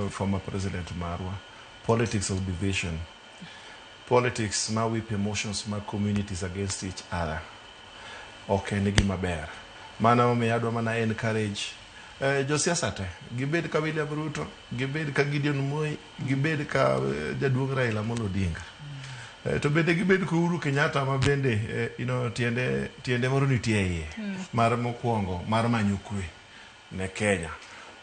former President Marwa, politics of division, politics ma whip emotions ma communities against each other. Okay, nigi maber. Mana omiyo adwa mana encourage josiasa te, gibed ka William Ruto, gibed ka Gideon Moi, gibed ka jaduong' Raila Amolo Odinga. To bende gibed ka Uhuru Kenyatta ma bende tiende moro nitie iye mar mokwongo mar manyo kwe ne Kenya.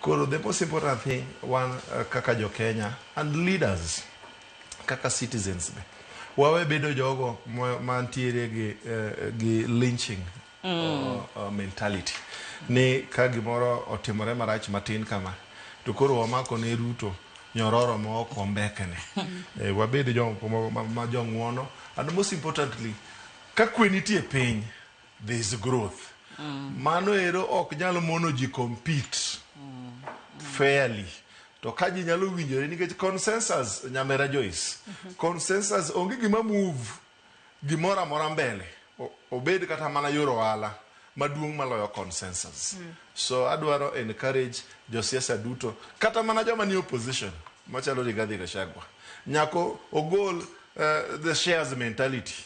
Koro the most important thing one kaka jo Kenya and leaders kaka citizens be wawe bedo jogo mantiere gi lynching mentality ni ka gimoro otimore marach matin kama to koro wamako ne Ruto nyororo ma ok ombekene. Wabed ma jong'uono, and most importantly ka kwe nitie piny there is growth. Mano ero ok nyalo mono ji compete fairly. To ka ji nyalo winjore nikech consensus nyamera Joyce. Consensus onge gima move gimoro amora mbele. Obed kata mana yoro ohala maduong' maloyo consensus. So adwaro encourage josiasa duto kata mana joma ni opposition machalo Rigathi Gachagua nyako ogol the shares mentality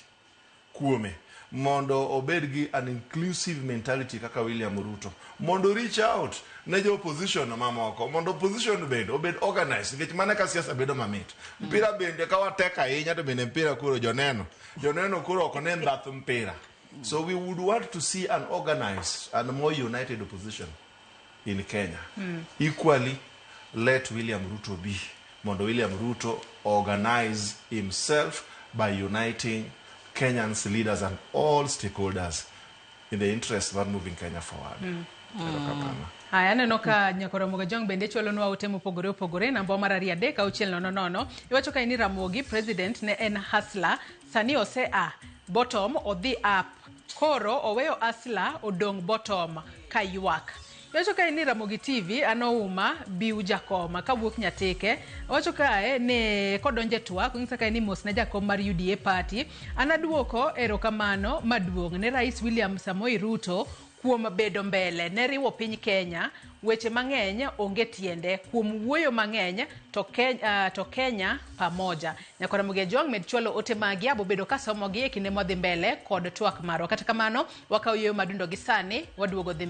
kuome mondo obed gi an inclusive mentality kaka William Ruto, mondo reach out ne jo opposition mamoko, mondo opposition bende obed organized nikech mana ka siasa bedo mamit. Mpira bende ka watek ahinya to bende mpira kuro joneno kuro ok ne ndhath mpira. So we would want to see an organized and more united opposition in Kenya. Equally, let William Ruto be. Mondo William Ruto organize himself by uniting Kenyans, leaders and all stakeholders in the interest of moving Kenya forward. Haya neno ka nyakora Mugajong bende cholo nwa utemu pogore na mboma raria deka uchel nono. Iwacho ka ini Ramogi president ne en hustler sani ose bottom odhi up. Koro oweyo hustler odong bottom kayuak. Iwacho ka ini Ramogi TV anouma biu jakoma kawuok nyateke. Iwacho ka ne kodonje twak ng'isa ka ini mos na jakom mar UDA party. Anaduoko erokamano maduong' ne Rais William Samoei Ruto kuom bedo mbele ne riwo piny Kenya, weche mang'eny onge tiende, kuom wuoyo mang'eny to Kenya pamoja. Nyakora Mugajong med chwalo ote magi abo bedo ka somo gi e kinde modhi mbele kod twak maro. Kata kamano wakaw yo madundo gi sani waduogo dhi